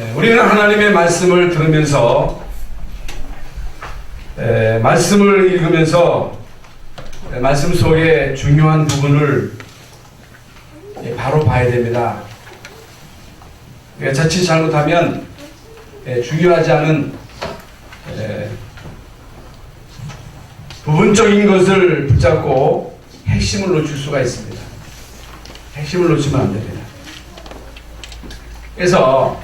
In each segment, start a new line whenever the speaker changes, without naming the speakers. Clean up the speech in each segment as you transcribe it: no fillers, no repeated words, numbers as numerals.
우리는 하나님의 말씀을 들으면서 말씀을 읽으면서 말씀 속에 중요한 부분을 바로 봐야 됩니다. 자칫 잘못하면 중요하지 않은 부분적인 것을 붙잡고 핵심을 놓칠 수가 있습니다. 핵심을 놓치면 안 됩니다. 그래서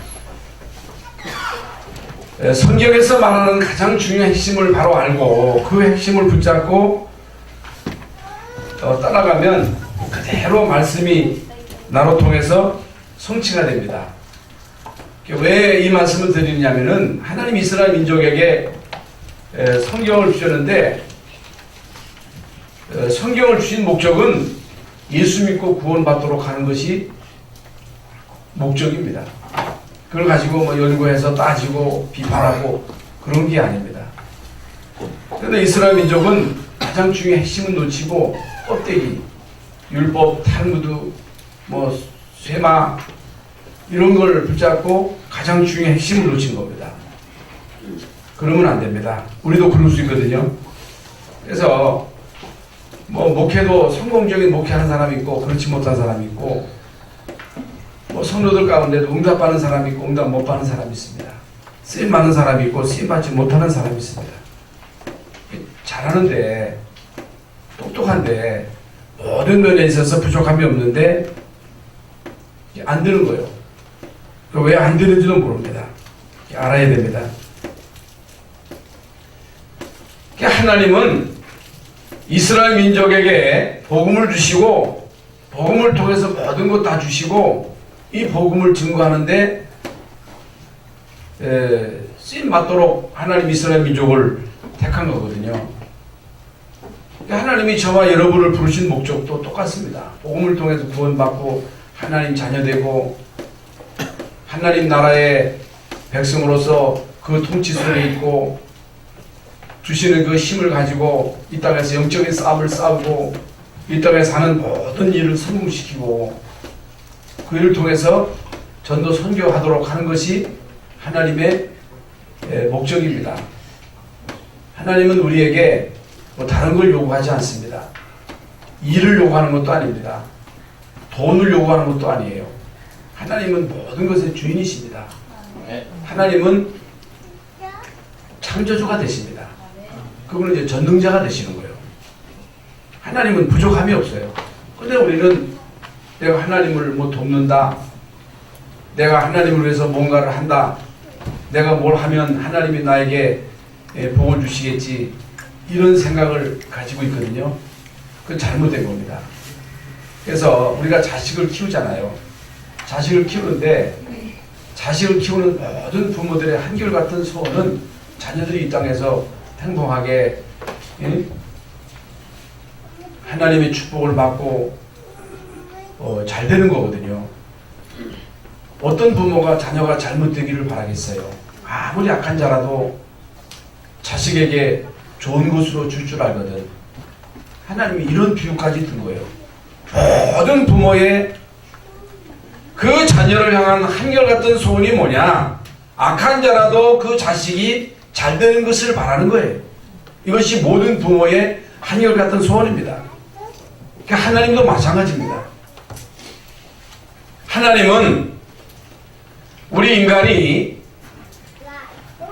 성경에서 말하는 가장 중요한 핵심을 바로 알고 그 핵심을 붙잡고 따라가면 그대로 말씀이 나로 통해서 성취가 됩니다. 왜 이 말씀을 드리냐면은 하나님 이스라엘 민족에게 성경을 주셨는데 성경을 주신 목적은 예수 믿고 구원받도록 하는 것이 목적입니다. 그걸 가지고 연구해서 따지고 비판하고 그런 게 아닙니다. 그런데 이스라엘 민족은 가장 중요한 핵심은 놓치고 껍데기, 율법, 탈무드, 쇠마 이런 걸 붙잡고 가장 중요한 핵심을 놓친 겁니다. 그러면 안 됩니다. 우리도 그럴 수 있거든요. 그래서 목회도 성공적인 목회하는 사람이 있고 그렇지 못한 사람이 있고 성도들 가운데도 응답받는 사람이 있고 응답 못 받는 사람이 있습니다. 쓰임 받는 사람이 있고 쓰임 받지 못하는 사람이 있습니다. 잘하는데 똑똑한데 모든 면에 있어서 부족함이 없는데 안 되는 거예요. 왜 안 되는지도 모릅니다. 알아야 됩니다. 하나님은 이스라엘 민족에게 복음을 주시고 복음을 통해서 모든 것 다 주시고 이 복음을 증거하는데 쓰임 받도록 하나님 이스라엘 민족을 택한 거거든요. 하나님이 저와 여러분을 부르신 목적도 똑같습니다. 복음을 통해서 구원받고 하나님 자녀되고 하나님 나라의 백성으로서 그 통치 속에 있고 주시는 그 힘을 가지고 이 땅에서 영적인 싸움을 싸우고 이 땅에 사는 모든 일을 성공시키고 그 일을 통해서 전도 선교하도록 하는 것이 하나님의 목적입니다. 하나님은 우리에게 다른 걸 요구하지 않습니다. 일을 요구하는 것도 아닙니다. 돈을 요구하는 것도 아니에요. 하나님은 모든 것의 주인이십니다. 하나님은 창조주가 되십니다. 그분은 이제 전능자가 되시는 거예요. 하나님은 부족함이 없어요. 근데 우리는 내가 하나님을 돕는다. 내가 하나님을 위해서 뭔가를 한다. 내가 뭘 하면 하나님이 나에게 복을 주시겠지. 이런 생각을 가지고 있거든요. 그건 잘못된 겁니다. 그래서 우리가 자식을 키우잖아요. 자식을 키우는데 자식을 키우는 모든 부모들의 한결같은 소원은 자녀들이 이 땅에서 행복하게 하나님의 축복을 받고 잘 되는 거거든요. 어떤 부모가 자녀가 잘못되기를 바라겠어요. 아무리 악한 자라도 자식에게 좋은 것으로 줄 줄 알거든. 하나님이 이런 비유까지 든 거예요. 모든 부모의 그 자녀를 향한 한결같은 소원이 뭐냐? 악한 자라도 그 자식이 잘 되는 것을 바라는 거예요. 이것이 모든 부모의 한결같은 소원입니다. 하나님도 마찬가지입니다. 하나님은 우리 인간이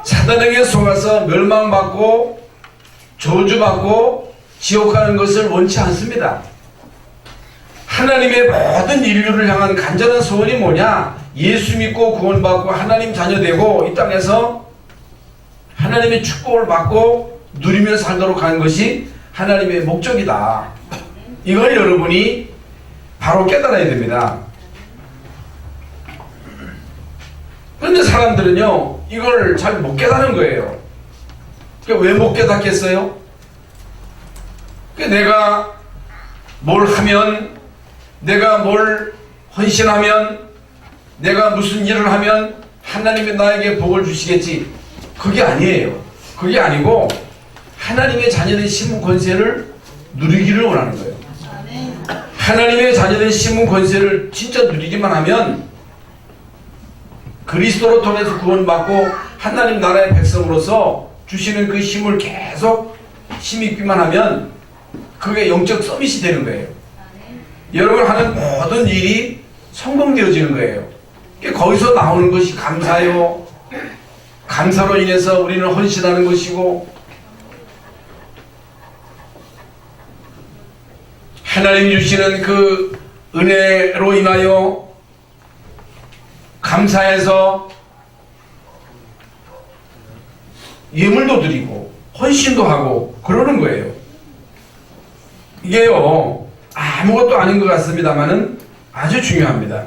사단에게 속아서 멸망받고 저주받고 지옥 가는 것을 원치 않습니다. 하나님의 모든 인류를 향한 간절한 소원이 뭐냐? 예수 믿고 구원받고 하나님 자녀 되고 이 땅에서 하나님의 축복을 받고 누리며 살도록 하는 것이 하나님의 목적이다. 이걸 여러분이 바로 깨달아야 됩니다. 그런데 사람들은요 이걸 잘 못 깨달은 거예요. 왜 못 깨닫겠어요? 내가 뭘 하면, 내가 뭘 헌신하면, 내가 무슨 일을 하면 하나님이 나에게 복을 주시겠지. 그게 아니에요. 그게 아니고 하나님의 자녀된 신분 권세를 누리기를 원하는 거예요. 하나님의 자녀된 신분 권세를 진짜 누리기만 하면 그리스도로 통해서 구원받고 하나님 나라의 백성으로서 주시는 그 힘을 계속 힘입기만 하면 그게 영적 서밋이 되는 거예요. 여러분 하는 모든 일이 성공되어지는 거예요. 거기서 나오는 것이 감사요. 감사로 인해서 우리는 헌신하는 것이고, 하나님이 주시는 그 은혜로 인하여 감사해서 예물도 드리고 헌신도 하고 그러는 거예요. 이게요 아무것도 아닌 것 같습니다만은 아주 중요합니다.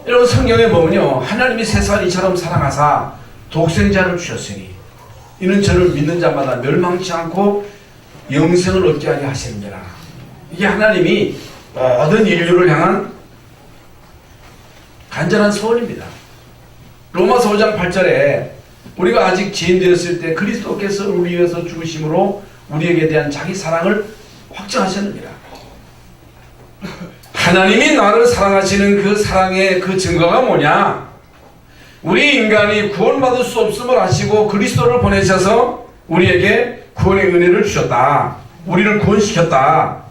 여러분 성경에 보면요, 하나님이 세상을 이처럼 사랑하사 독생자를 주셨으니 이는 저를 믿는 자마다 멸망치 않고 영생을 얻게 하려 하시느니라. 이게 하나님이 모든 인류를 향한 간절한 소원입니다. 로마서 5장 8절에 우리가 아직 죄인 되었을 때 그리스도께서 우리 위해서 죽으심으로 우리에게 대한 자기 사랑을 확증하셨느니라. 하나님이 나를 사랑하시는 그 사랑의 그 증거가 뭐냐? 우리 인간이 구원받을 수 없음을 아시고 그리스도를 보내셔서 우리에게 구원의 은혜를 주셨다. 우리를 구원시켰다.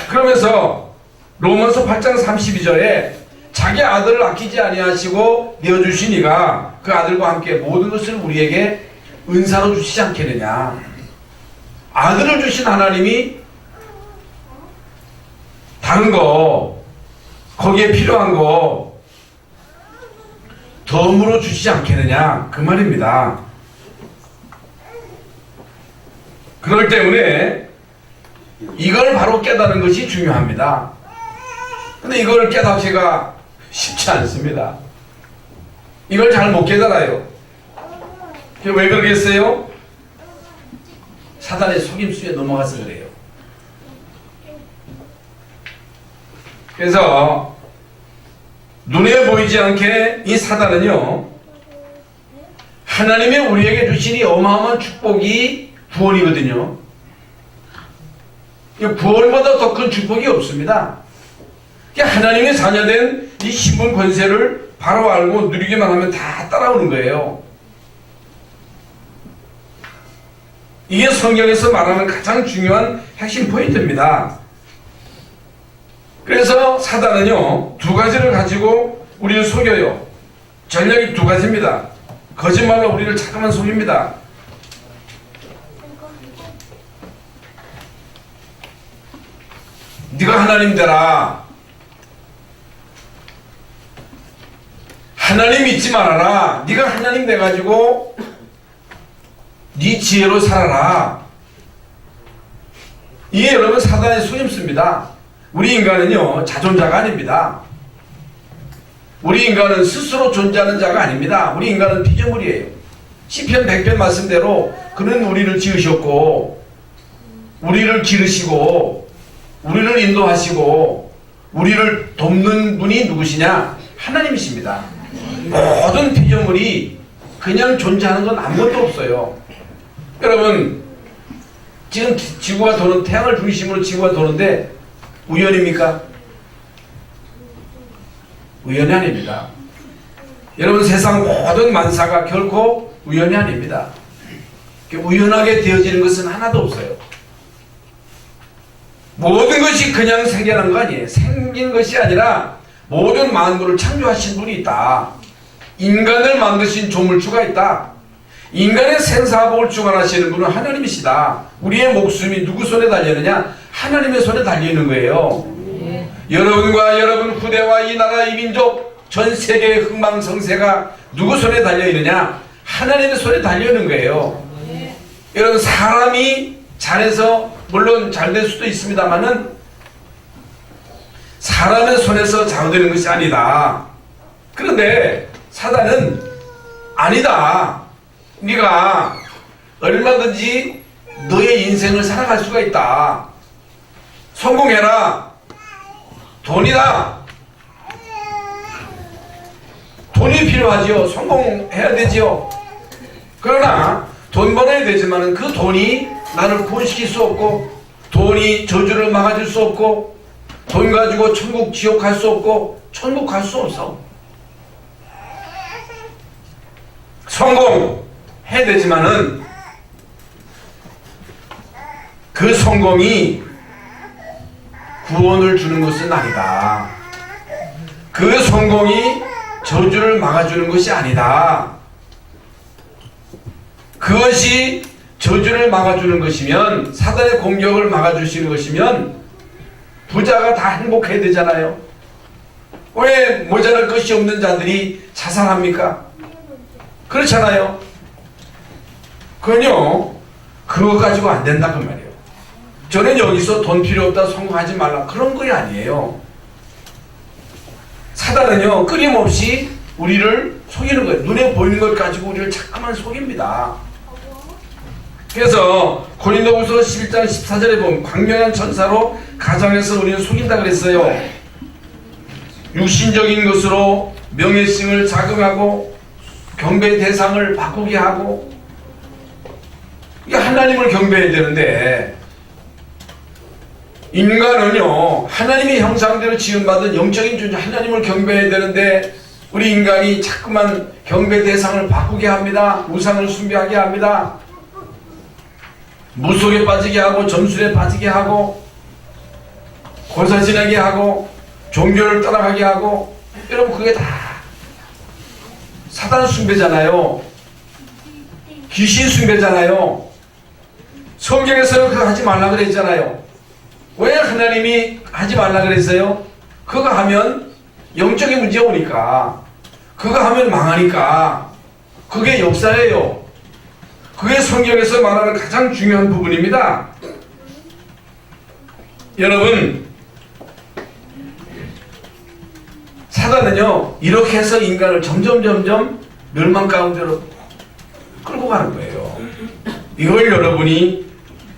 그러면서 로마서 8장 32절에 자기 아들을 아끼지 아니하시고 내어주신 이가 그 아들과 함께 모든 것을 우리에게 은사로 주시지 않겠느냐. 아들을 주신 하나님이 다른 거, 거기에 필요한 거 덤으로 주시지 않겠느냐 그 말입니다. 그렇기 때문에 이걸 바로 깨닫는 것이 중요합니다. 근데 이걸 깨닫기가 쉽지 않습니다. 이걸 잘 못 깨달아요. 왜 그러겠어요? 사단의 속임수에 넘어가서 그래요. 그래서 눈에 보이지 않게 이 사단은요, 하나님의 우리에게 주신 이 어마어마한 축복이 구원이거든요. 구원보다 더 큰 축복이 없습니다. 하나님의 자녀된 이 신분 권세를 바로 알고 누리기만 하면 다 따라오는 거예요. 이게 성경에서 말하는 가장 중요한 핵심 포인트입니다. 그래서 사단은요, 두 가지를 가지고 우리를 속여요. 전략이 두 가지입니다. 거짓말로 우리를 자꾸만 속입니다. 네가 하나님 되라. 하나님 믿지 말아라. 네가 하나님 돼가지고 네 지혜로 살아라. 이게 여러분 사단의 속임수입니다. 우리 인간은요, 자존자가 아닙니다. 우리 인간은 스스로 존재하는 자가 아닙니다. 우리 인간은 피조물이에요. 시편 100편 말씀대로 그는 우리를 지으셨고 우리를 기르시고 우리를 인도하시고 우리를 돕는 분이 누구시냐? 하나님이십니다. 모든 피조물이 그냥 존재하는 건 아무것도 없어요. 여러분 지금 지구가 도는, 태양을 중심으로 지구가 도는데 우연입니까? 우연이 아닙니다. 여러분 세상 모든 만사가 결코 우연이 아닙니다. 우연하게 되어지는 것은 하나도 없어요. 모든 것이 그냥 생겨난 거 아니에요. 생긴 것이 아니라 모든 만물을 창조하신 분이 있다. 인간을 만드신 조물주가 있다. 인간의 생사복을 주관하시는 분은 하나님이시다. 우리의 목숨이 누구 손에 달려있느냐? 하나님의 손에 달려있는 거예요. 여러분과 여러분 후대와 이 나라 이 민족 전 세계의 흥망성쇠가 누구 손에 달려있느냐? 하나님의 손에 달려있는 거예요. 여러분 사람이 잘해서 물론 잘 될 수도 있습니다만은 사람의 손에서 좌우되는 것이 아니다. 그런데 사단은 아니다. 네가 얼마든지 너의 인생을 살아갈 수가 있다. 성공해라. 돈이다. 돈이 필요하지요. 성공해야 되지요. 그러나 돈 벌어야 되지만 그 돈이 나를 구원시킬 수 없고, 돈이 저주를 막아줄 수 없고, 돈 가지고 천국 지옥 갈 수 없고 천국 갈 수 없어. 성공해야 되지만은 그 성공이 구원을 주는 것은 아니다. 그 성공이 저주를 막아주는 것이 아니다. 그것이 저주를 막아주는 것이면, 사단의 공격을 막아주시는 것이면 부자가 다 행복해야 되잖아요. 왜 모자랄 것이 없는 자들이 자살합니까? 그렇잖아요. 그건요, 그거 가지고 안 된다 그 말이에요. 저는 여기서 돈 필요 없다, 성공하지 말라, 그런 거 아니에요. 사단은요, 끊임없이 우리를 속이는 거예요. 눈에 보이는 것 가지고 우리를 자꾸만 속입니다. 그래서 고린도후서 11장 14절에 보면 광명한 천사로 가정에서 우리는 속인다 그랬어요. 육신적인 것으로 명예심을 자극하고 경배 대상을 바꾸게 하고, 이게 하나님을 경배해야 되는데, 인간은요 하나님의 형상대로 지음받은 영적인 존재 하나님을 경배해야 되는데, 우리 인간이 자꾸만 경배 대상을 바꾸게 합니다. 우상을 숭배하게 합니다. 무속에 빠지게 하고 점술에 빠지게 하고 고사 지내게 하고 종교를 따라가게 하고, 여러분 그게 다 사단 숭배잖아요. 귀신 숭배잖아요. 성경에서는 그거 하지 말라 그랬잖아요. 왜 하나님이 하지 말라 그랬어요? 그거 하면 영적인 문제 오니까, 그거 하면 망하니까. 그게 역사예요. 그게 성경에서 말하는 가장 중요한 부분입니다. 여러분, 사단은요 이렇게 해서 인간을 점점 멸망 가운데로 끌고 가는 거예요. 이걸 여러분이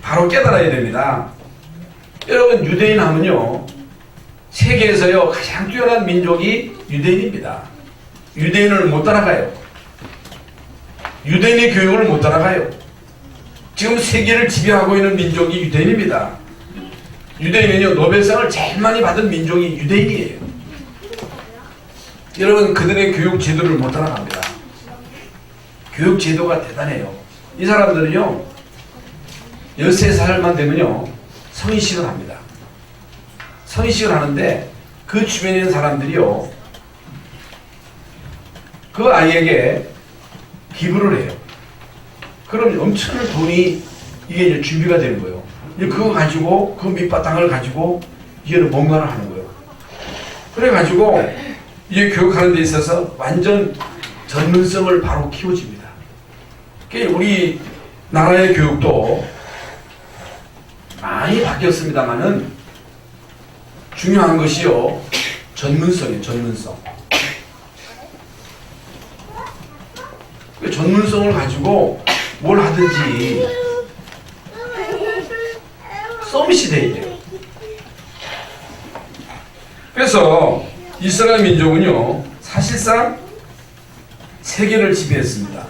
바로 깨달아야 됩니다. 여러분, 유대인 하면요 세계에서요 가장 뛰어난 민족이 유대인입니다. 유대인을 못 따라가요. 유대인의 교육을 못 따라가요. 지금 세계를 지배하고 있는 민족이 유대인입니다. 유대인은요 노벨상을 제일 많이 받은 민족이 유대인이에요. 여러분, 그들의 교육 제도를 못 따라갑니다. 교육 제도가 대단해요. 이 사람들은요 13살만 되면요 성인식을 합니다. 성인식을 하는데 그 주변에 있는 사람들이요 그 아이에게 기부를 해요. 그럼 엄청난 돈이 이게 이제 준비가 되는 거예요. 그거 가지고 그 밑바탕을 가지고 이게 뭔가를 하는 거예요. 그래가지고 이게 교육하는 데 있어서 완전 전문성을 바로 키워집니다. 우리 나라의 교육도 많이 바뀌었습니다만은 중요한 것이요 전문성이에요. 전문성. 전문성을 가지고 뭘 하든지 서밋이 돼야 돼요. 그래서 이스라엘 민족은요 사실상 세계를 지배했습니다.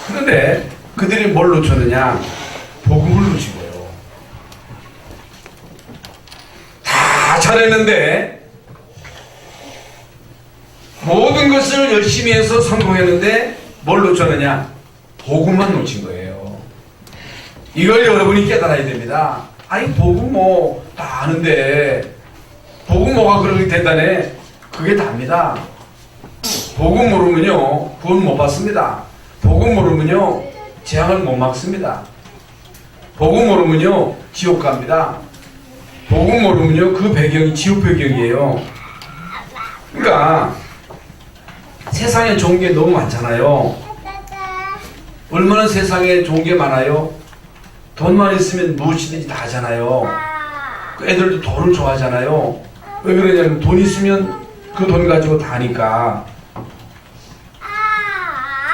그런데 그들이 뭘 놓쳤느냐? 복음을 놓친 거예요. 다 잘했는데, 모든 것을 열심히 해서 성공했는데 뭘 놓쳤느냐? 복음만 놓친 거예요. 이걸 여러분이 깨달아야 됩니다. 아니 복음 뭐 다 아는데 복음 뭐가 그렇게 대단해? 그게 답니다. 복음 모르면요 구원 못 받습니다. 복음 모르면요 재앙을 못 막습니다. 복음 모르면요 지옥 갑니다. 복음 모르면요 그 배경이 지옥 배경이에요. 그러니까 세상에 좋은 게 너무 많잖아요. 얼마나 세상에 좋은 게 많아요. 돈만 있으면 무엇이든지 다 하잖아요. 그 애들도 돈을 좋아하잖아요. 왜 그러냐면 돈 있으면 그 돈 가지고 다 하니까.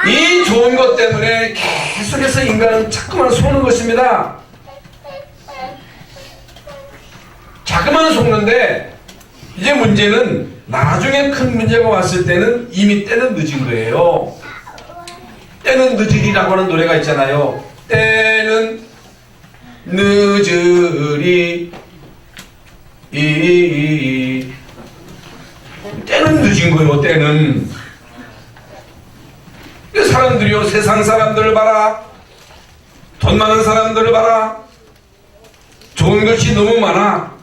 이 좋은 것 때문에 계속해서 인간은 자꾸만 속는 것입니다. 자꾸만 속는데, 이제 문제는 나중에 큰 문제가 왔을 때는 이미 때는 늦은 거예요. 때는 늦으리라고 하는 노래가 있잖아요. 때는 늦으리. 때는 늦은 거예요. 때는. 사람들이요, 세상 사람들을 봐라. 돈 많은 사람들을 봐라. 좋은 것이 너무 많아.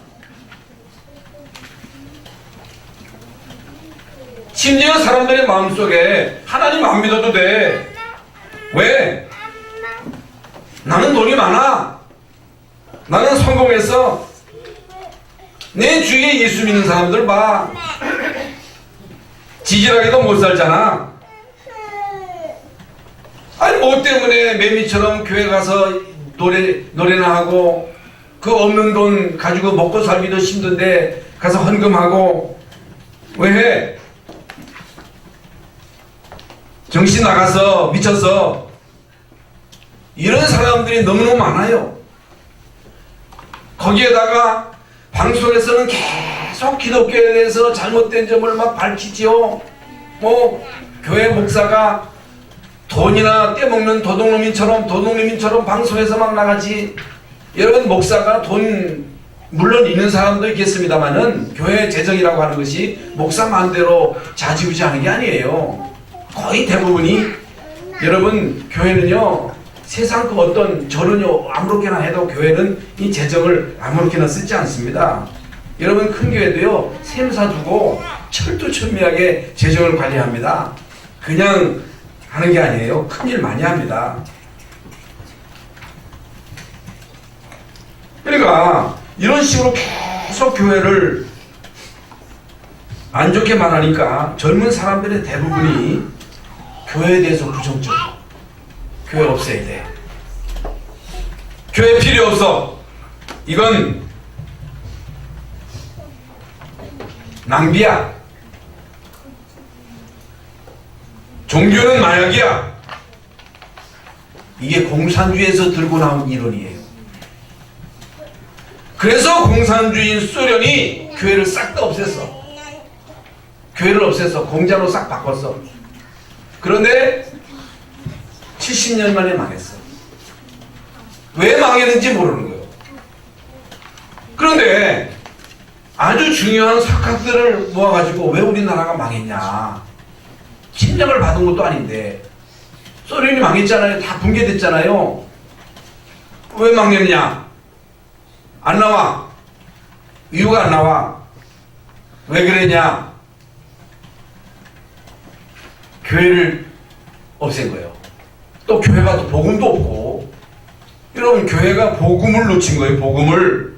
심지어 사람들의 마음속에 하나님 안 믿어도 돼. 왜? 나는 돈이 많아. 나는 성공했어. 내 주위에 예수 믿는 사람들 봐. 지질하게도 못 살잖아. 아니 뭐 때문에 매미처럼 교회 가서 노래나 하고 그 없는 돈 가지고 먹고 살기도 힘든데 가서 헌금하고 왜 해? 정신 나가서 미쳐서. 이런 사람들이 너무너무 많아요. 거기에다가 방송에서는 계속 기독교에 대해서 잘못된 점을 막 밝히지요. 뭐 교회 목사가 돈이나 떼먹는 도둑놈인처럼 방송에서 막 나가지. 여러분, 목사가 돈 물론 있는 사람도 있겠습니다만은 교회 재정이라고 하는 것이 목사 마음대로 좌지우지하는 게 아니에요. 거의 대부분이. 여러분, 교회는요, 세상 그 어떤 절은요 아무렇게나 해도 교회는 이 재정을 아무렇게나 쓰지 않습니다. 여러분, 큰 교회도요 셈사 두고 철두철미하게 재정을 관리합니다. 그냥 하는 게 아니에요. 큰일 많이 합니다. 그러니까 이런 식으로 계속 교회를 안 좋게 말하니까 젊은 사람들의 대부분이 교회에 대해서 부정적이고 교회 없애야 돼. 교회 필요 없어. 이건 낭비야. 종교는 마약이야. 이게 공산주의에서 들고 나온 이론이에요. 그래서 공산주의인 소련이 교회를 싹 다 없앴어. 교회를 없애서 공자로 싹 바꿨어. 그런데 70년 만에 망했어. 왜 망했는지 모르는 거예요. 그런데 아주 중요한 석학들을 모아가지고 왜 우리나라가 망했냐. 침략을 받은 것도 아닌데 소련이 망했잖아요. 다 붕괴됐잖아요. 왜 망했냐? 안 나와. 이유가 안 나와. 왜 그랬냐? 교회를 없앤 거예요. 또 교회가 또 복음도 없고. 여러분, 교회가 복음을 놓친 거예요. 복음을.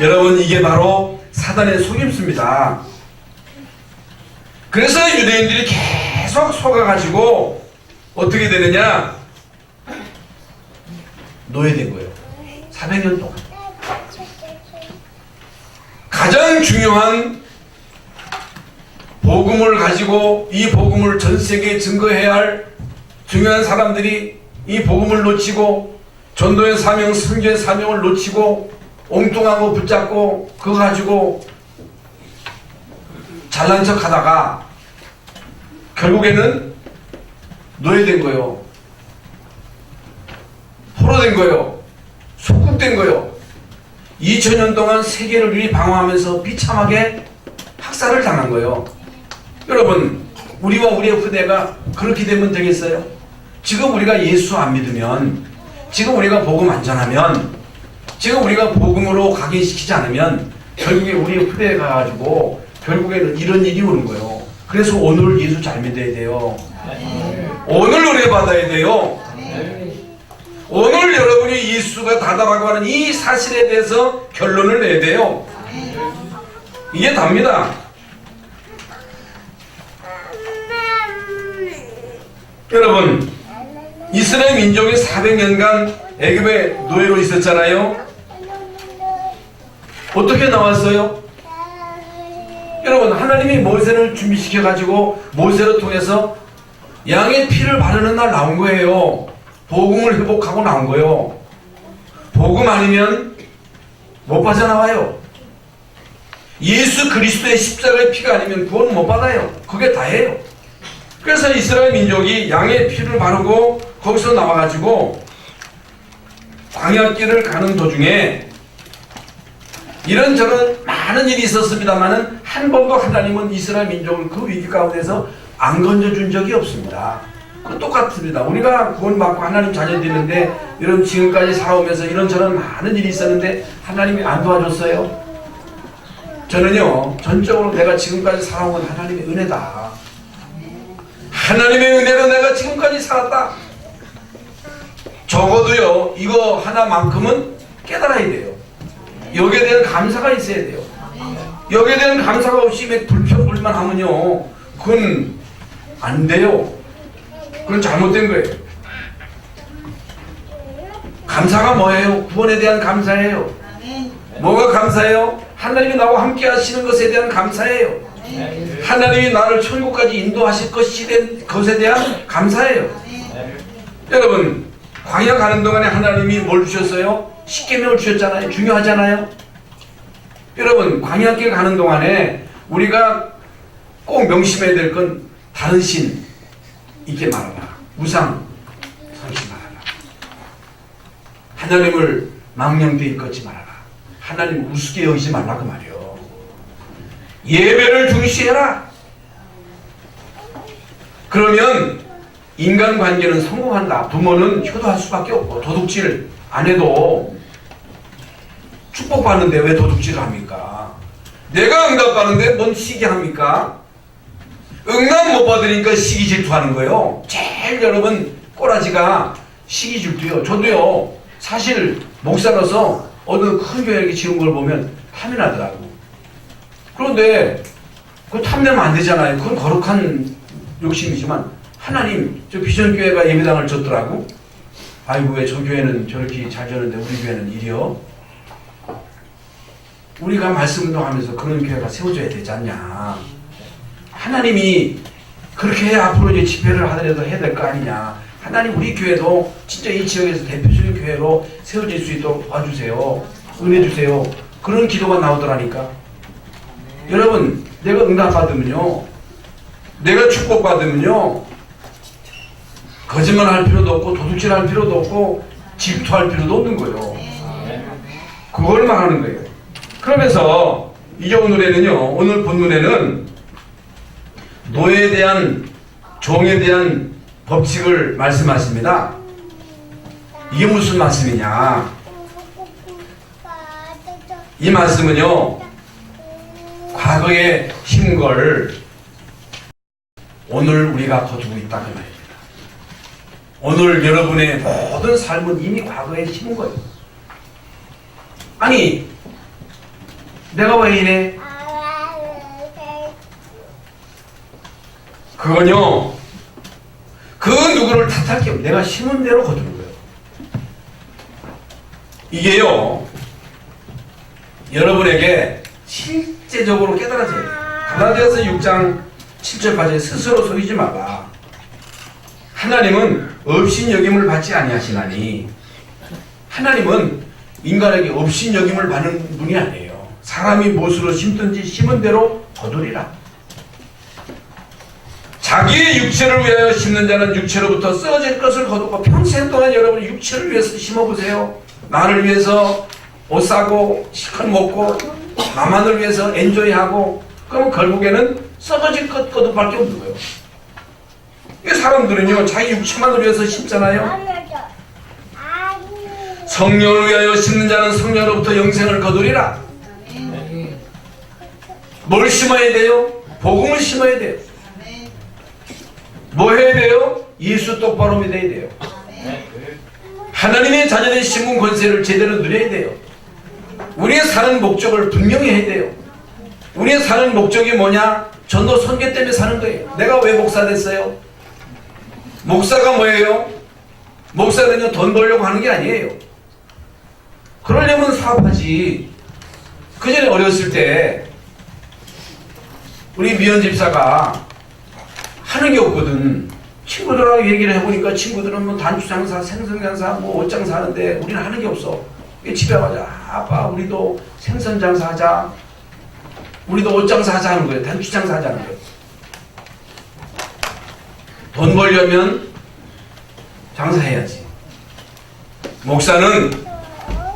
여러분, 이게 바로 사단의 속임수입니다. 그래서 유대인들이 계속 속아가지고 어떻게 되느냐? 노예된 거예요. 400년 동안. 가장 중요한 복음을 가지고 이 복음을 전 세계에 증거해야 할 중요한 사람들이 이 복음을 놓치고 전도의 사명, 선교의 사명을 놓치고 엉뚱한 거 붙잡고 그거 가지고 잘난 척 하다가 결국에는 노예된 거예요. 포로된 거예요. 속국된 거예요. 2000년 동안 세계를 유리 방어하면서 비참하게 학살을 당한 거예요. 여러분, 우리와 우리의 후대가 그렇게 되면 되겠어요? 지금 우리가 예수 안 믿으면, 지금 우리가 복음 안 전하면, 지금 우리가 복음으로 각인시키지 않으면 결국에 우리의 후대에 가가지고 결국에는 이런 일이 오는 거예요. 그래서 오늘 예수 잘 믿어야 돼요. 오늘 은혜 받아야 돼요. 오늘 여러분이 예수가 다다라고 하는 이 사실에 대해서 결론을 내야 돼요. 이게 답니다. 여러분, 이스라엘 민족이 400년간 애굽의 노예로 있었잖아요. 어떻게 나왔어요? 여러분, 하나님이 모세를 준비시켜가지고 모세를 통해서 양의 피를 바르는 날 나온 거예요. 복음을 회복하고 나온 거예요. 복음 아니면 못 빠져나와요. 예수 그리스도의 십자가의 피가 아니면 구원 못 받아요. 그게 다예요. 그래서 이스라엘 민족이 양의 피를 바르고 거기서 나와가지고 광야길을 가는 도중에 이런저런 많은 일이 있었습니다만은 한 번도 하나님은 이스라엘 민족을 그 위기 가운데서 안 건져준 적이 없습니다. 그 똑같습니다. 우리가 구원받고 하나님 자녀 되는데 여러분 지금까지 살아오면서 이런저런 많은 일이 있었는데 하나님이 안 도와줬어요? 저는요 전적으로 내가 지금까지 살아온 건 하나님의 은혜다. 하나님의 은혜로 내가 지금까지 살았다. 적어도요 이거 하나만큼은 깨달아야 돼요. 여기에 대한 감사가 있어야 돼요. 여기에 대한 감사가 없이 불평불만하면요 그건 안 돼요. 그건 잘못된 거예요. 감사가 뭐예요? 구원에 대한 감사예요. 뭐가 감사해요? 하나님이 나와 함께 하시는 것에 대한 감사예요. 하나님이 나를 천국까지 인도하실 것에 대한 감사예요. 여러분 광야 가는 동안에 하나님이 뭘 주셨어요? 십계명을 주셨잖아요. 중요하잖아요. 여러분 광야길 가는 동안에 우리가 꼭 명심해야 될 건 다른 신 잊지 말아라. 우상 상시 말아라. 하나님을 망령되이 일컫지 말아라. 하나님 우습게 여기지 말라 그 말이요. 예배를 중시해라. 그러면 인간관계는 성공한다. 부모는 효도할 수밖에 없고 도둑질 안 해도 축복받는데 왜 도둑질을 합니까? 내가 응답받는데 뭔 시기합니까? 응답 못 받으니까 시기 질투하는 거예요. 제일 여러분 꼬라지가 시기 질투요. 저도요 사실 목사로서 어느 큰 교회 이렇게 지은 걸 보면 탐이 나더라고. 그런데 그거 탐내면 안 되잖아요. 그건 거룩한 욕심이지만 하나님 저 비전교회가 예배당을 줬더라고. 아이고 왜 저 교회는 저렇게 잘 줬는데 우리 교회는 이리요. 우리가 말씀도 하면서 그런 교회가 세워져야 되지 않냐. 하나님이 그렇게 해야 앞으로 이제 집회를 하더라도 해야 될 거 아니냐. 하나님 우리 교회도 진짜 이 지역에서 대표적인 교회로 세워질 수 있도록 도와주세요. 은혜 주세요. 그런 기도가 나오더라니까. 여러분 내가 응답받으면요 내가 축복받으면요 거짓말 할 필요도 없고 도둑질 할 필요도 없고 질투할 필요도 없는 거예요. 그걸 말하는 거예요. 그러면서 이제 오늘에는요 오늘 본문에는 노예에 대한 종에 대한 법칙을 말씀하십니다. 이게 무슨 말씀이냐? 이 말씀은요 과거에 심은 걸 오늘 우리가 거두고 있다 그 말입니다. 오늘 여러분의 모든 삶은 이미 과거에 심은 거예요. 아니 내가 왜 이래? 그건요 그 누구를 탓할 게 없어요. 내가 심은 대로 거두는 거예요. 이게요 여러분에게 실제적으로 깨달아져야 돼요. 갈라디아서 6장 7절 8절에 스스로 속이지 마라. 하나님은 업신여김을 받지 아니하시나니. 하나님은 인간에게 업신여김을 받는 분이 아니에요. 사람이 무엇으로 심든지 심은 대로 거두리라. 자기의 육체를 위하여 심는 자는 육체로부터 썩어질 것을 거두고 평생 동안 여러분 육체를 위해서 심어보세요. 나를 위해서 옷 사고 실컷 먹고 나만을 위해서 엔조이하고 그러면 결국에는 썩어질 것 거듭밖에 없는 거예요. 이 사람들은요 자기 육체만을 위해서 심잖아요. 성령을 위하여 심는 자는 성령으로부터 영생을 거두리라. 뭘 심어야 돼요? 복음을 심어야 돼요. 뭐 해야 돼요? 예수 똑바로 믿어야 돼요. 하나님의 자녀된 신분 권세를 제대로 누려야 돼요. 우리의 사는 목적을 분명히 해야 돼요. 우리의 사는 목적이 뭐냐? 전도 선교 때문에 사는 거예요. 내가 왜 목사 됐어요? 목사가 뭐예요? 목사는요 돈 벌려고 하는 게 아니에요. 그러려면 사업하지. 그 전에 어렸을 때 우리 미연 집사가 하는 게 없거든. 친구들하고 얘기를 해보니까 친구들은 뭐 단추장사, 생선장사, 뭐 옷장사 하는데 우리는 하는 게 없어. 집에 가자. 아빠 우리도 생선장사 하자. 우리도 옷장사 하자 하는 거예요. 단추장사 하자는 거예요. 돈 벌려면 장사해야지. 목사는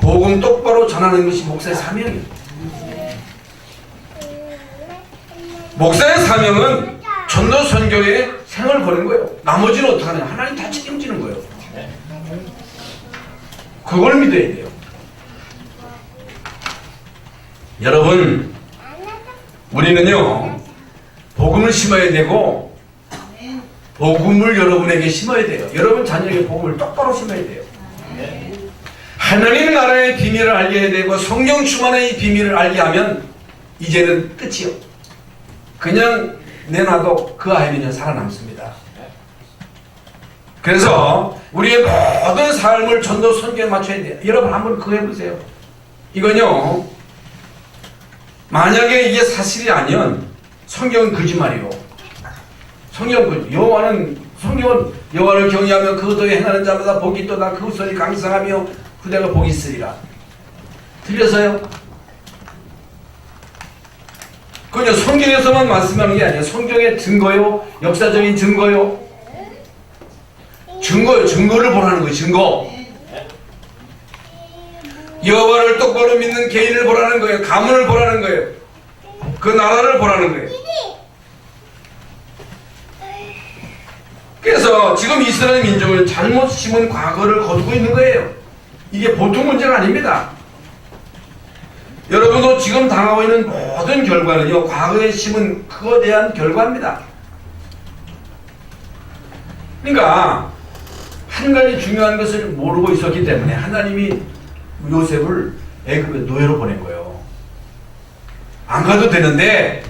복음 똑바로 전하는 것이 목사의 사명이에요. 목사의 사명은 전도 선교에 생을 거는 거예요. 나머지는 어떡하냐? 하나님 다 책임지는 거예요. 그걸 믿어야 돼요. 여러분, 우리는요 복음을 심어야 되고 복음을 여러분에게 심어야 돼요. 여러분 자녀에게 복음을 똑바로 심어야 돼요. 하나님 나라의 비밀을 알게 해야 되고 성령 충만의 비밀을 알게 하면 이제는 끝이요. 그냥 내놔도 그 아이는 살아남습니다. 그래서 우리의 모든 삶을 전도 선교에 맞춰야 돼요. 여러분 한번 그거 해보세요. 이건요 만약에 이게 사실이 아니면 성경은 거짓말이요. 성경은 성경은 여호와를 경외하며 그것도 행하는 자마다 복이 있도다. 그것을 강성하며 그대가 복이 있으리라. 들려서요? 그냥 성경에서만 말씀하는 게 아니에요. 성경의 증거요, 역사적인 증거요. 증거요. 증거를 보라는 거예요. 증거. 여호와를 똑바로 믿는 개인을 보라는 거예요. 가문을 보라는 거예요. 그 나라를 보라는 거예요. 그래서 지금 이스라엘 민족은 잘못 심은 과거를 거두고 있는 거예요. 이게 보통 문제가 아닙니다. 여러분도 지금 당하고 있는 모든 결과는요 과거에 심은 그거에 대한 결과입니다. 그러니까 한 가지 중요한 것을 모르고 있었기 때문에 하나님이 요셉을 애굽에 노예로 보낸 거예요. 안 가도 되는데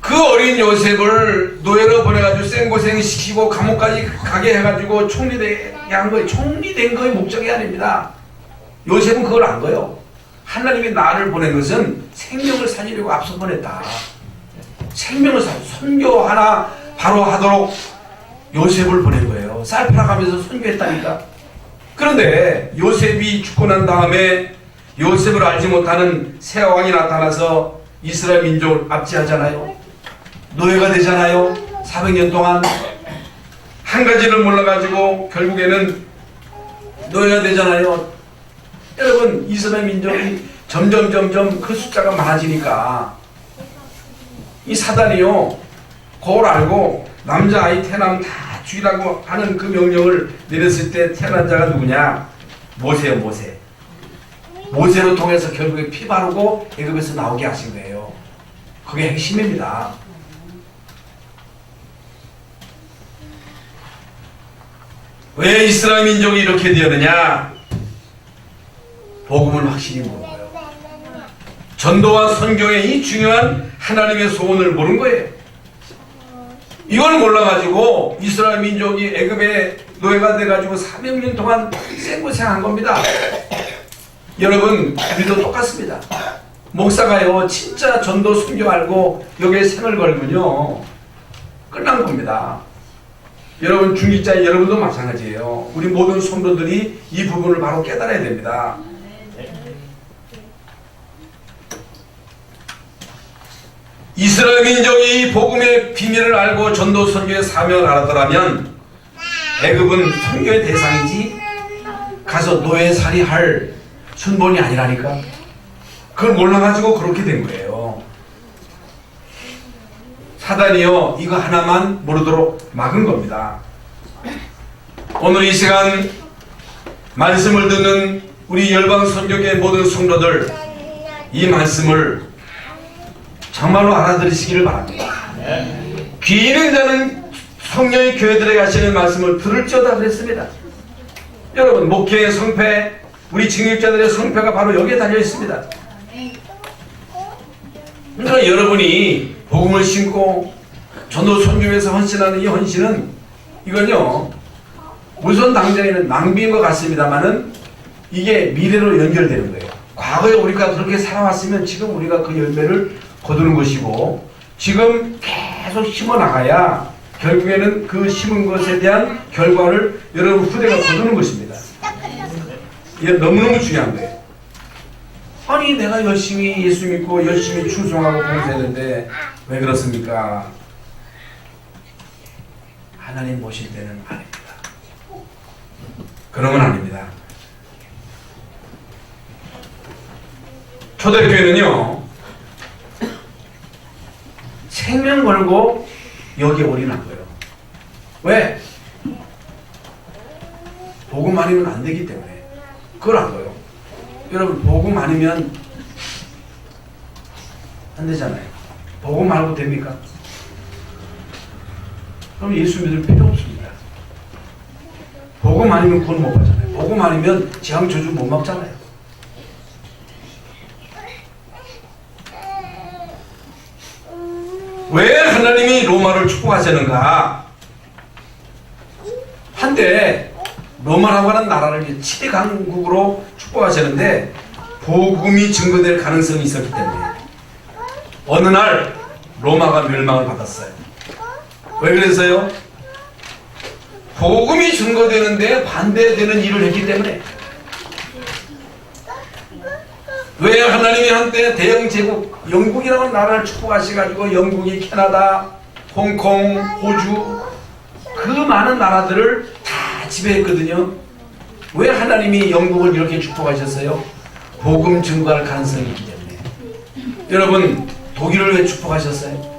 그 어린 요셉을 노예로 보내가지고 생고생 시키고 감옥까지 가게 해가지고 총리되게 한 거예요. 총리된 거의 목적이 아닙니다. 요셉은 그걸 안 거예요. 하나님이 나를 보낸 것은 생명을 살리려고 앞서 보냈다. 생명을 선교 하나 바로 하도록 요셉을 보낸 거예요. 쌀 팔아가면서 선교했다니까. 그런데 요셉이 죽고 난 다음에 요셉을 알지 못하는 새 왕이 나타나서 이스라엘 민족을 압제하잖아요. 노예가 되잖아요. 400년 동안 한 가지를 몰라가지고 결국에는 노예가 되잖아요. 여러분 이스라엘 민족이 점점 그 숫자가 많아지니까 이 사단이요 그걸 알고 남자아이 태어나면 다 죽이라고 하는 그 명령을 내렸을 때 태어난 자가 누구냐? 모세요. 모세로 통해서 결국에 피 바르고 애굽에서 나오게 하신 거예요. 그게 핵심입니다. 왜 이스라엘 민족이 이렇게 되었느냐? 복음을 확실히 모른 거예요. 전도와 선교의 이 중요한 하나님의 소원을 모른 거예요. 이걸 몰라가지고 이스라엘 민족이 애굽에 노예가 돼가지고 400년 동안 생고생한 겁니다. 여러분 우리도 똑같습니다. 목사가요 진짜 전도 선교 알고 여기에 생을 걸면요 끝난 겁니다. 여러분 중직자 여러분도 마찬가지예요. 우리 모든 성도들이 이 부분을 바로 깨달아야 됩니다. 이스라엘 민족이 복음의 비밀을 알고 전도 선교의 사명을 알았더라면 애굽은 선교의 대상이지 가서 노예살이 할 순본이 아니라니까. 그걸 몰라가지고 그렇게 된 거예요. 사단이요 이거 하나만 모르도록 막은 겁니다. 오늘 이 시간 말씀을 듣는 우리 열방 선교계 모든 성도들 이 말씀을 정말로 알아들으시기를 바랍니다. 귀 있는 자는 성령의 교회들에게 하시는 말씀을 들을지어다 그랬습니다. 여러분 목회의 성패 우리 증육자들의 성패가 바로 여기에 달려 있습니다. 그러니까 여러분이 복음을 신고 전도 선교에서 헌신하는 이 헌신은 이건요 물론 당장에는 낭비인 것 같습니다만은 이게 미래로 연결되는 거예요. 과거에 우리가 그렇게 살아왔으면 지금 우리가 그 열매를 거두는 것이고 지금 계속 심어 나가야 결국에는 그 심은 것에 대한 결과를 여러분 후대가 거두는 것입니다. 이게 너무너무 중요한 거예요. 아니 내가 열심히 예수 믿고 열심히 충성하고 봉사했는데 왜 그렇습니까? 하나님 보실 때는 아닙니다. 그런 건 아닙니다. 초대교회는요, 생명 걸고 여기에 올인한 거예요. 왜? 복음 아니면 안 되기 때문에 그걸 한 거예요. 여러분, 복음 아니면 안 되잖아요. 복음 말고 됩니까? 그럼 예수 믿을 필요 없습니다. 복음 아니면 구원 못 받잖아요. 복음 아니면 재앙 저주 못 막잖아요. 왜 하나님이 로마를 축복하시는가? 한때 로마라고 하는 나라를 치대 강국으로 축복하시는데 복음이 증거될 가능성이 있었기 때문에 어느 날 로마가 멸망을 받았어요. 왜 그래서요? 복음이 증거되는데 반대되는 일을 했기 때문에. 왜 하나님이 한때 대영 제국 영국이라고 하는 나라를 축복하셔가지고 영국이 캐나다, 홍콩, 호주 그 많은 나라들을 다 지배했거든요. 왜 하나님이 영국을 이렇게 축복하셨어요? 복음 증거할 가능성이 있기 때문에. 여러분, 독일을 왜 축복하셨어요?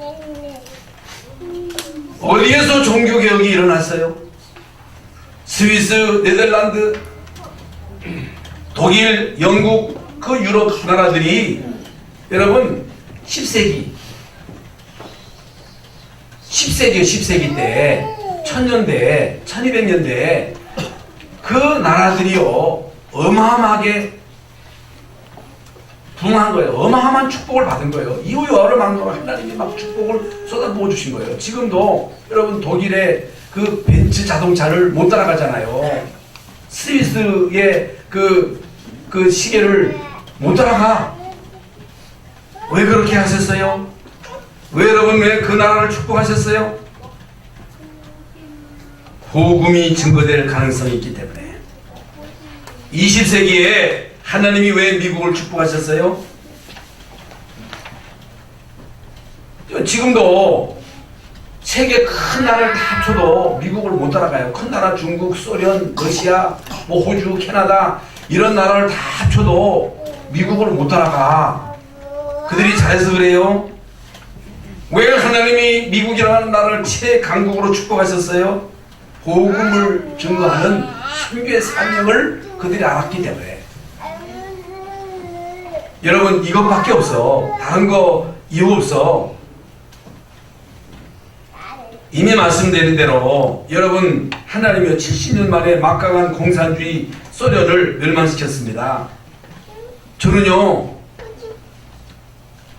어디에서 종교개혁이 일어났어요? 스위스, 네덜란드, 독일, 영국, 그 유럽 나라들이 여러분 10세기요. 10세기 때 1000년대, 1200년대에 그 나라들이요 어마어마하게 부흥한 거예요. 어마어마한 축복을 받은 거예요. 이후 여러 막노로 하나님이 막 축복을 쏟아부어 주신 거예요. 지금도 여러분 독일의 그 벤츠 자동차를 못 따라가잖아요. 스위스의 그 시계를 못 따라가. 왜 그렇게 하셨어요? 왜 여러분 왜 그 나라를 축복하셨어요? 복음이 증거될 가능성이 있기 때문에. 20세기에 하나님이 왜 미국을 축복하셨어요? 지금도 세계 큰 나라를 다 합쳐도 미국을 못 따라가요. 큰 나라 중국, 소련, 러시아, 뭐 호주, 캐나다 이런 나라를 다 합쳐도 미국을 못 따라가. 그들이 잘해서 그래요. 왜 하나님이 미국이라는 나라를 최강국으로 축복하셨어요? 복음을 증거하는 선교의 사명을 그들이 알았기 때문에. 여러분, 이것밖에 없어. 다른 거 이유 없어. 이미 말씀드린 대로 여러분, 하나님이 70년 만에 막강한 공산주의 소련을 멸망시켰습니다. 저는요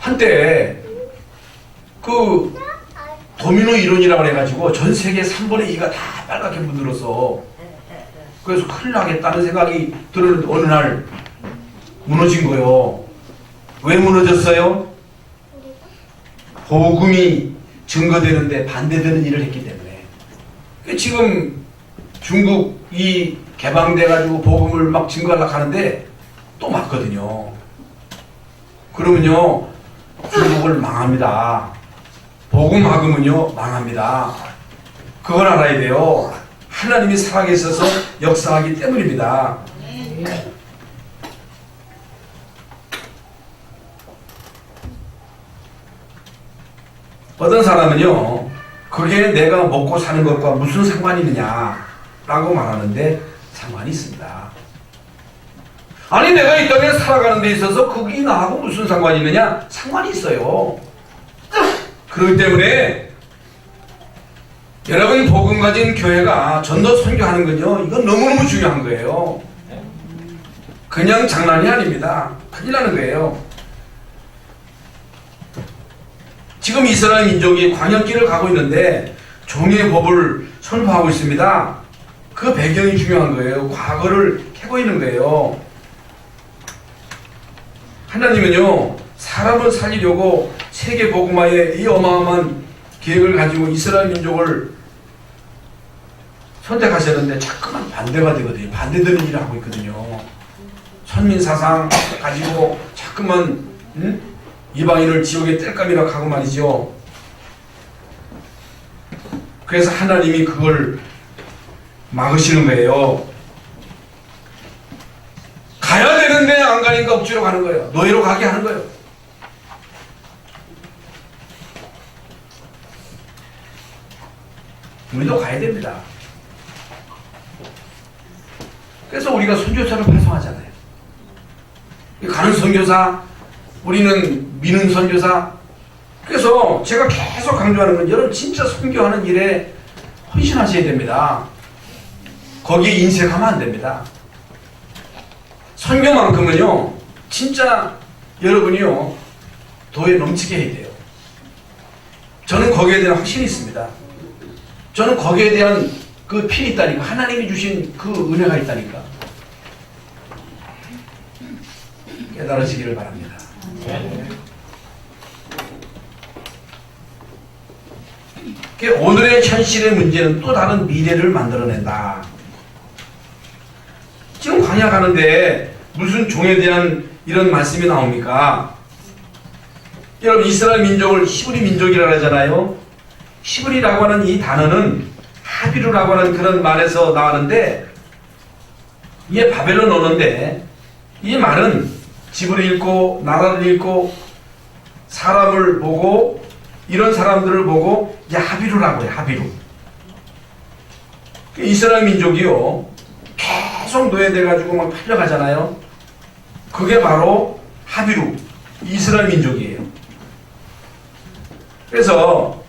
한때 그 도미노 이론이라고 해가지고 전 세계 3분의 2가 다 빨갛게 물들어서 그래서 큰일 나겠다는 생각이 들었는데 어느 날 무너진 거예요. 왜 무너졌어요? 복음이 증거되는데 반대되는 일을 했기 때문에. 지금 중국이 개방돼가지고 복음을 막 증거하려고 하는데 또 맞거든요. 그러면요 중국을 망합니다. 복음 막으면요 망합니다. 그걸 알아야 돼요. 하나님이 살아계셔서 역사하기 때문입니다. 어떤 사람은요 그게 내가 먹고 사는 것과 무슨 상관이 있느냐 라고 말하는데 상관이 있습니다. 아니 내가 이 땅에 살아가는 데 있어서 그게 나하고 무슨 상관이 있느냐? 상관이 있어요. 그렇기 때문에 여러분 복음 가진 교회가 전도 선교하는 건요 이건 너무너무 중요한 거예요. 그냥 장난이 아닙니다. 큰일 나는 거예요. 지금 이스라엘 민족이 광야길을 가고 있는데 종의 법을 선포하고 있습니다. 그 배경이 중요한 거예요. 과거를 캐고 있는 거예요. 하나님은요 사람을 살리려고 세계 복음화의 이 어마어마한 계획을 가지고 이스라엘 민족을 선택하셨는데 자꾸만 반대가 되거든요. 반대되는 일을 하고 있거든요. 선민사상 가지고 자꾸만 이방인을 지옥의 땔감이라고 하고 말이죠. 그래서 하나님이 그걸 막으시는 거예요. 가야 되는데 안 가니까 억지로 가는 거예요. 노예로 가게 하는 거예요. 우리도 가야 됩니다. 그래서 우리가 선교사를 파송하잖아요. 가는 선교사, 우리는 미는 선교사. 그래서 제가 계속 강조하는 건 여러분 진짜 선교하는 일에 헌신하셔야 됩니다. 거기에 인색하면 안 됩니다. 선교만큼은요, 진짜 여러분이요, 도에 넘치게 해야 돼요. 저는 거기에 대한 확신이 있습니다. 저는 거기에 대한 그 필이 있다니까. 하나님이 주신 그 은혜가 있다니까. 깨달으시기를 바랍니다. 오늘의 현실의 문제는 또 다른 미래를 만들어낸다. 지금 광야 가는데 무슨 종에 대한 이런 말씀이 나옵니까? 여러분 이스라엘 민족을 히브리 민족이라고 하잖아요. 히브리라고 하는 이 단어는 하비루라고 하는 그런 말에서 나왔는데 이게 바벨론 언어인데 이 말은 집을 잃고 나라를 잃고 사람을 보고 이런 사람들을 보고 이제 하비루라고 해요. 하비루. 이스라엘 민족이요 계속 노예돼가지고 막 팔려가잖아요. 그게 바로 하비루 이스라엘 민족이에요. 그래서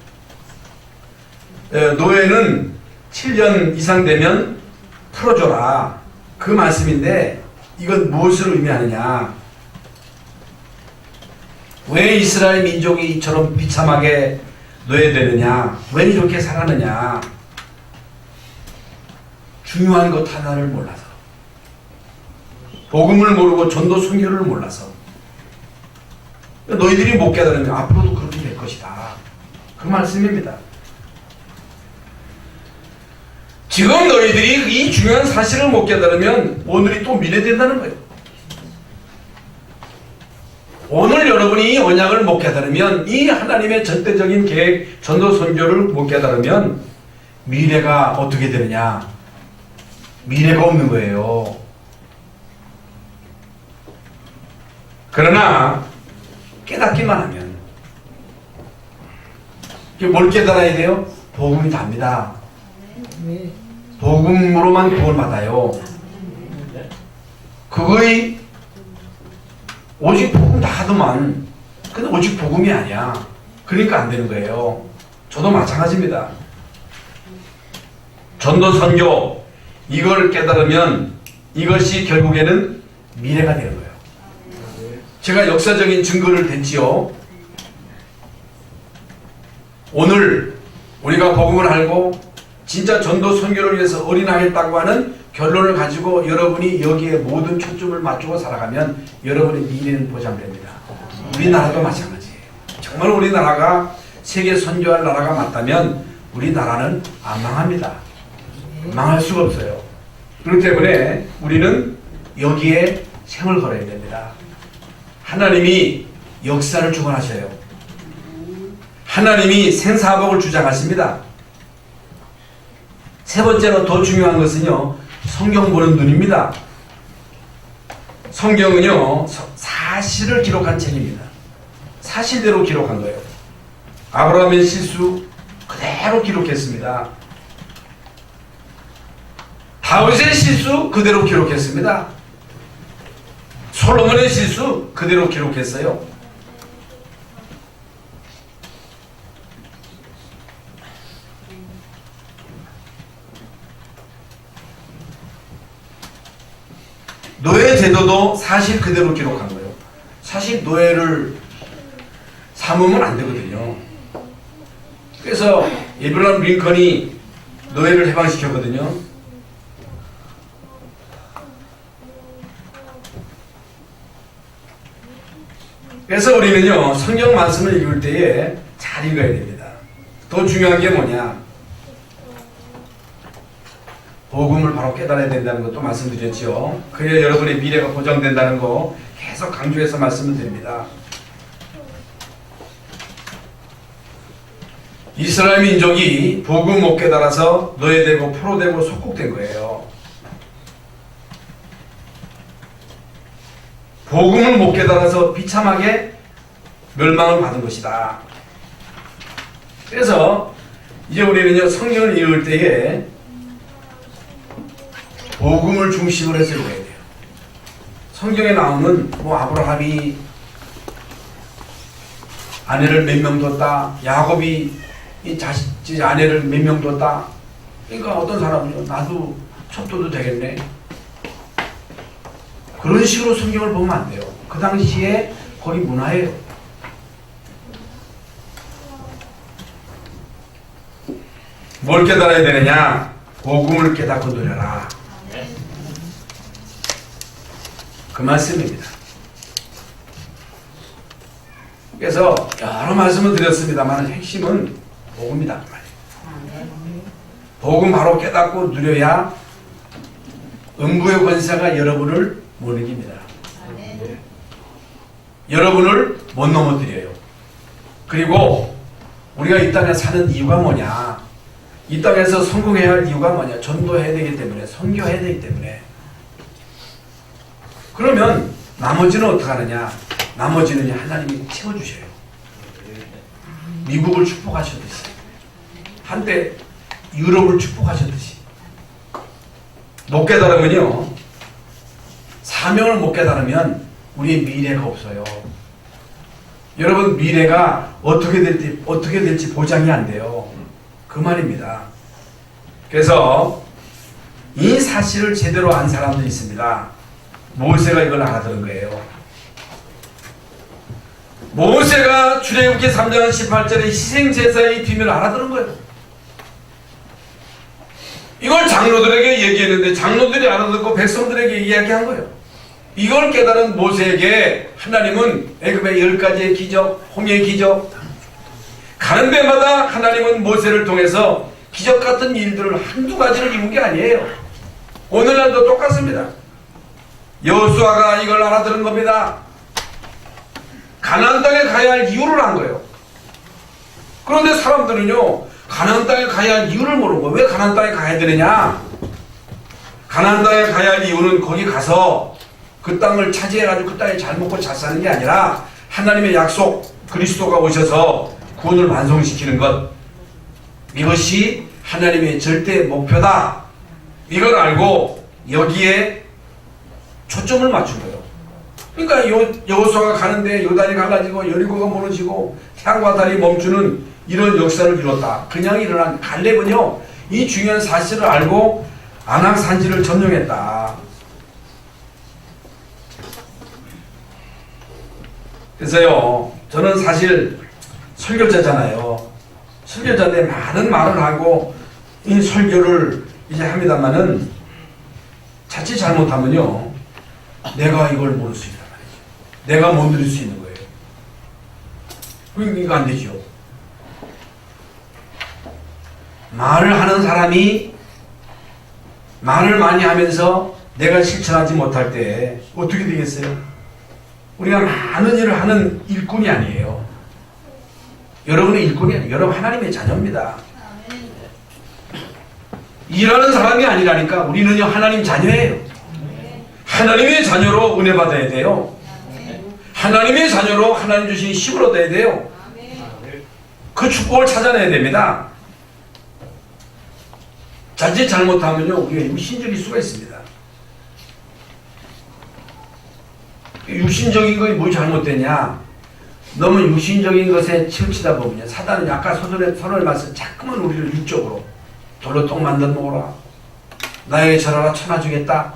노예는 7년 이상 되면 풀어줘라 그 말씀인데 이건 무엇을 의미하느냐. 왜 이스라엘 민족이 이처럼 비참하게 노예되느냐, 왜 이렇게 살았느냐. 중요한 것 하나를 몰라서, 복음을 모르고 전도 선교를 몰라서. 너희들이 못 깨달으면 앞으로도 그렇게 될 것이다 그 말씀입니다. 지금 너희들이 이 중요한 사실을 못 깨달으면 오늘이 또 미래된다는 거예요. 오늘 여러분이 이 언약을 못 깨달으면, 이 하나님의 전대적인 계획, 전도 선교를 못 깨달으면 미래가 어떻게 되느냐? 미래가 없는 거예요. 그러나 깨닫기만 하면, 뭘 깨달아야 돼요? 복음이 답니다. 복음으로만 구원 받아요. 그거의 오직 복음 다 하더만, 근데 오직 복음이 아니야. 그러니까 안 되는 거예요. 저도 마찬가지입니다. 전도 선교 이걸 깨달으면 이것이 결국에는 미래가 되는 거예요. 제가 역사적인 증거를 댔지요. 오늘 우리가 복음을 알고 진짜 전도 선교를 위해서 올인하겠다고 하는 결론을 가지고 여러분이 여기에 모든 초점을 맞추고 살아가면 여러분의 미래는 보장됩니다. 우리나라도 마찬가지예요. 정말 우리나라가 세계 선교할 나라가 맞다면 우리나라는 안 망합니다. 망할 수가 없어요. 그렇기 때문에 우리는 여기에 생을 걸어야 됩니다. 하나님이 역사를 주관하셔요. 하나님이 생사복을 주장하십니다. 세 번째로 더 중요한 것은요, 성경 보는 눈입니다. 성경은요, 사실을 기록한 책입니다. 사실대로 기록한 거예요. 아브라함의 실수 그대로 기록했습니다. 다윗의 실수 그대로 기록했습니다. 솔로몬의 실수 그대로 기록했어요. 노예 제도도 사실 그대로 기록한 거예요. 사실 노예를 삼으면 안 되거든요. 그래서 에브라임 링컨이 노예를 해방시켰거든요. 그래서 우리는요, 성경 말씀을 읽을 때에 잘 읽어야 됩니다. 더 중요한 게 뭐냐? 복음을 바로 깨달아야 된다는 것도 말씀드렸죠. 그래야 여러분의 미래가 보장된다는 거 계속 강조해서 말씀을 드립니다. 이스라엘 민족이 복음 못 깨달아서 노예되고 포로되고 속국된 거예요. 복음을 못 깨달아서 비참하게 멸망을 받은 것이다. 그래서 이제 우리는요, 성경을 읽을 때에 복음을 중심으로 해서 읽어야 돼요. 성경에 나오는 뭐 아브라함이 아내를 몇 명 뒀다, 야곱이 이 아내를 몇 명 뒀다. 그러니까 어떤 사람은요, 나도 첩도도 되겠네. 그런 식으로 성경을 보면 안 돼요. 그 당시에 거의 문화예요. 뭘 깨달아야 되느냐? 복음을 깨닫고 누려라. 그 말씀입니다. 그래서 여러 말씀을 드렸습니다만 핵심은 복음이다. 그 말이에요. 복음 바로 깨닫고 누려야 음부의 권세가 여러분을 못 이깁니다. 여러분을 못 넘어뜨려요. 그리고 우리가 이 땅에 사는 이유가 뭐냐? 이 땅에서 성공해야 할 이유가 뭐냐? 전도해야 되기 때문에, 선교해야 되기 때문에. 그러면 나머지는 어떻게 하느냐? 나머지는 하나님이 채워주셔요. 미국을 축복하셨듯이, 한때 유럽을 축복하셨듯이. 못 깨달으면요, 사명을 못 깨달으면 우리의 미래가 없어요. 여러분, 미래가 어떻게 될지 보장이 안 돼요. 그 말입니다. 그래서 이 사실을 제대로 안 사람들이 있습니다. 모세가 이걸 알아들은 거예요. 모세가 출애굽기 3장 18절에 희생제사의 비밀을 알아들은 거예요. 이걸 장로들에게 얘기했는데 장로들이 알아듣고 백성들에게 이야기한 거예요. 이걸 깨달은 모세에게 하나님은 애굽의 10가지의 기적, 홍해의 기적, 가는 데마다 하나님은 모세를 통해서 기적 같은 일들을 한두 가지를 이룬 게 아니에요. 오늘날도 똑같습니다. 여호수아가 이걸 알아들은 겁니다. 가나안 땅에 가야 할 이유를 안 거예요. 그런데 사람들은요, 가나안 땅에 가야 할 이유를 모르는 거예요. 왜 가나안 땅에 가야 되느냐? 가나안 땅에 가야 할 이유는 거기 가서 그 땅을 차지해가지고 그 땅에 잘 먹고 잘 사는 게 아니라 하나님의 약속, 그리스도가 오셔서 구원을 완성시키는 것, 이것이 하나님의 절대 목표다. 이걸 알고 여기에 초점을 맞춘 거예요. 그러니까 여호수아가 가는데 요단이 가가지고 여리고가 무너지고 태양과 달이 멈추는 이런 역사를 이뤘다. 그냥 일어난 갈렙은요, 이 중요한 사실을 알고 아낙 산지를 점령했다. 그래서요, 저는 사실 설교자잖아요. 설교자인데 많은 말을 하고 이 설교를 이제 합니다만은 자칫 잘못하면요, 내가 이걸 모를 수 있단 말이죠. 내가 못 누릴 수 있는 거예요. 그러니까 안 되죠. 말을 하는 사람이 말을 많이 하면서 내가 실천하지 못할 때 어떻게 되겠어요? 우리가 많은 일을 하는 일꾼이 아니에요. 여러분의 일꾼이 아니에요. 여러분 하나님의 자녀입니다. 일하는 사람이 아니라니까. 우리는요, 하나님 자녀예요. 하나님의 자녀로 은혜 받아야 돼요. 하나님의 자녀로 하나님 주신 힘을 얻어야 돼요. 그 축복을 찾아내야 됩니다. 자칫 잘못하면요, 우리가 육신적일 수가 있습니다. 육신적인 것이 뭐 잘못되냐? 너무 육신적인 것에 치우치다 보면요, 사단은 아까 선언의 말씀 자꾸만 우리를 육적으로 돌로 똥 만든 먹어라, 나에게 절하라, 천하 주겠다.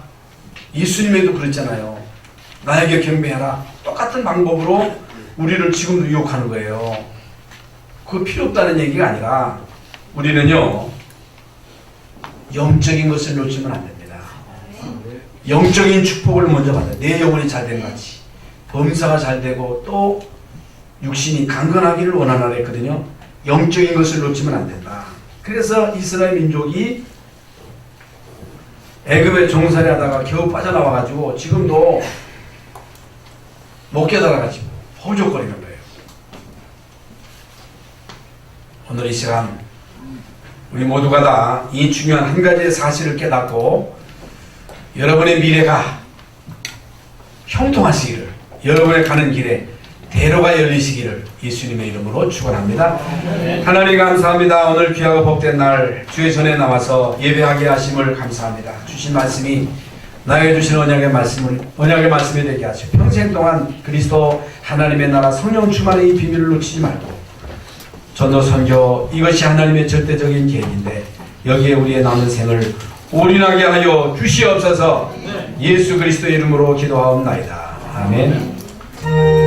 예수님에도 그랬잖아요. 나에게 경배해라. 똑같은 방법으로 우리를 지금도 유혹하는 거예요. 그거 필요 없다는 얘기가 아니라 우리는요, 영적인 것을 놓치면 안 됩니다. 영적인 축복을 먼저 받아요. 내 영혼이 잘 된 같이 범사가 잘 되고 또 육신이 강건하기를 원하라 했거든요. 영적인 것을 놓치면 안 된다. 그래서 이스라엘 민족이 애굽에 종살이 하다가 겨우 빠져나와가지고 지금도 못 깨달아가지고 허우적거리는 거예요. 오늘 이 시간 우리 모두가 다 이 중요한 한 가지의 사실을 깨닫고 여러분의 미래가 형통하시기를 여러분의 가는 길에 대로가 열리시기를 예수님의 이름으로 축원합니다. 하나님 감사합니다. 오늘 귀하고 복된 날 주의 전에 나와서 예배하게 하심을 감사합니다. 주신 말씀이 나에게 주신 언약의 말씀이 되게 하시고 평생 동안 그리스도 하나님의 나라 성령 충만의 이 비밀을 놓치지 말고 전도 선교 이것이 하나님의 절대적인 계획인데 여기에 우리의 남은 생을 올인하게 하여 주시옵소서. 예수 그리스도의 이름으로 기도하옵나이다. 아멘.